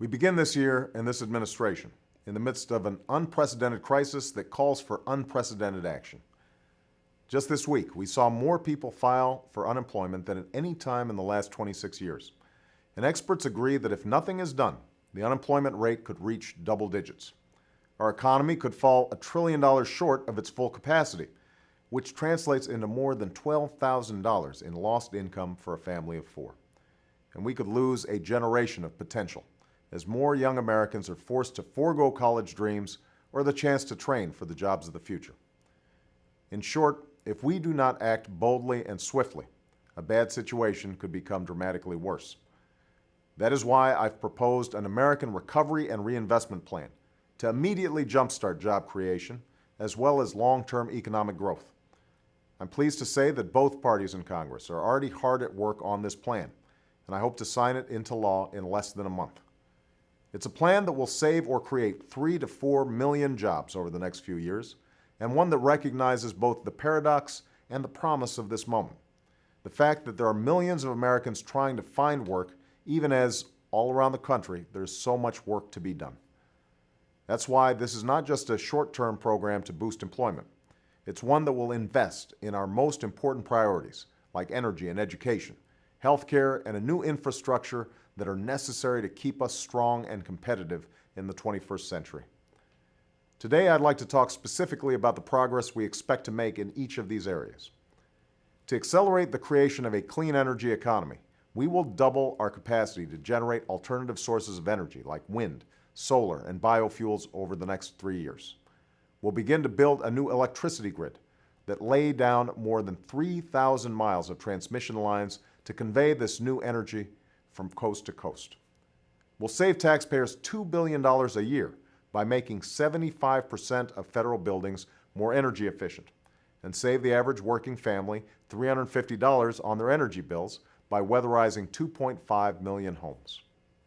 We begin this year and this administration in the midst of an unprecedented crisis that calls for unprecedented action. Just this week, we saw more people file for unemployment than at any time in the last 26 years. And experts agree that if nothing is done, the unemployment rate could reach double digits. Our economy could fall $1 trillion short of its full capacity, which translates into more than $12,000 in lost income for a family of four. And we could lose a generation of potential as more young Americans are forced to forego college dreams or the chance to train for the jobs of the future. In short, if we do not act boldly and swiftly, a bad situation could become dramatically worse. That is why I've proposed an American Recovery and Reinvestment Plan to immediately jumpstart job creation as well as long-term economic growth. I'm pleased to say that both parties in Congress are already hard at work on this plan, and I hope to sign it into law in less than a month. It's a plan that will save or create 3 to 4 million jobs over the next few years, and one that recognizes both the paradox and the promise of this moment. The fact that there are millions of Americans trying to find work, even as all around the country there's so much work to be done. That's why this is not just a short-term program to boost employment. It's one that will invest in our most important priorities, like energy and education, healthcare, and a new infrastructure that are necessary to keep us strong and competitive in the 21st century. Today, I'd like to talk specifically about the progress we expect to make in each of these areas. To accelerate the creation of a clean energy economy, we will double our capacity to generate alternative sources of energy like wind, solar, and biofuels over the next 3 years. We'll begin to build a new electricity grid that lay down more than 3,000 miles of transmission lines to convey this new energy from coast to coast. We'll save taxpayers $2 billion a year by making 75% of federal buildings more energy efficient and save the average working family $350 on their energy bills by weatherizing 2.5 million homes.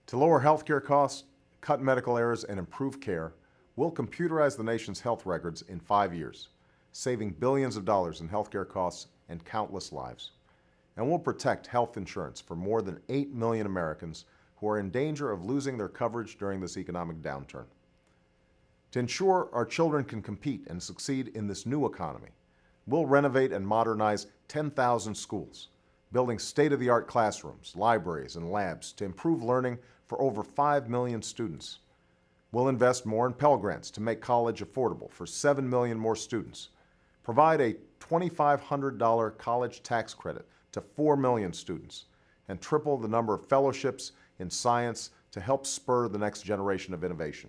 To lower healthcare costs, cut medical errors, and improve care, we'll computerize the nation's health records in 5 years, saving billions of dollars in healthcare costs and countless lives. And we'll protect health insurance for more than 8 million Americans who are in danger of losing their coverage during this economic downturn. To ensure our children can compete and succeed in this new economy, we'll renovate and modernize 10,000 schools, building state-of-the-art classrooms, libraries, and labs to improve learning for over 5 million students. We'll invest more in Pell Grants to make college affordable for 7 million more students, provide a $2,500 college tax credit to 4 million students, and triple the number of fellowships in science to help spur the next generation of innovation.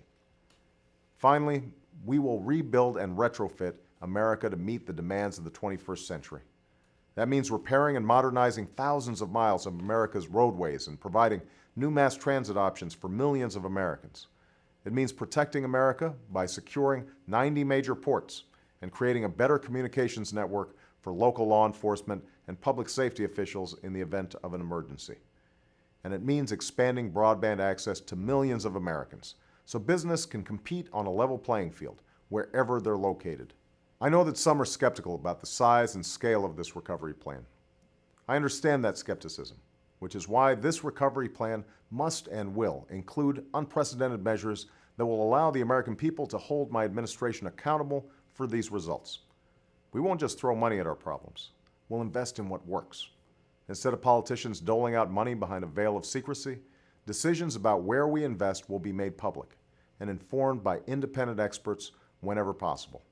Finally, we will rebuild and retrofit America to meet the demands of the 21st century. That means repairing and modernizing thousands of miles of America's roadways and providing new mass transit options for millions of Americans. It means protecting America by securing 90 major ports and creating a better communications network for local law enforcement and public safety officials in the event of an emergency. And it means expanding broadband access to millions of Americans so business can compete on a level playing field wherever they're located. I know that some are skeptical about the size and scale of this recovery plan. I understand that skepticism, which is why this recovery plan must and will include unprecedented measures that will allow the American people to hold my administration accountable for these results. We won't just throw money at our problems. We'll invest in what works. Instead of politicians doling out money behind a veil of secrecy, decisions about where we invest will be made public and informed by independent experts whenever possible.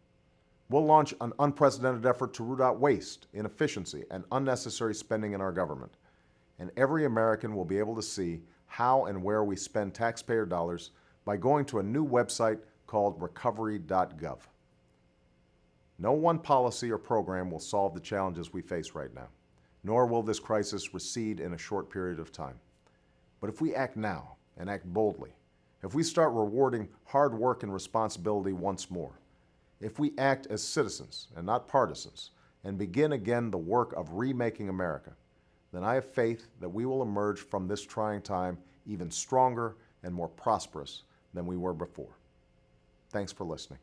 We'll launch an unprecedented effort to root out waste, inefficiency, and unnecessary spending in our government. And every American will be able to see how and where we spend taxpayer dollars by going to a new website called recovery.gov. No one policy or program will solve the challenges we face right now, nor will this crisis recede in a short period of time. But if we act now and act boldly, if we start rewarding hard work and responsibility once more, if we act as citizens and not partisans and begin again the work of remaking America, then I have faith that we will emerge from this trying time even stronger and more prosperous than we were before. Thanks for listening.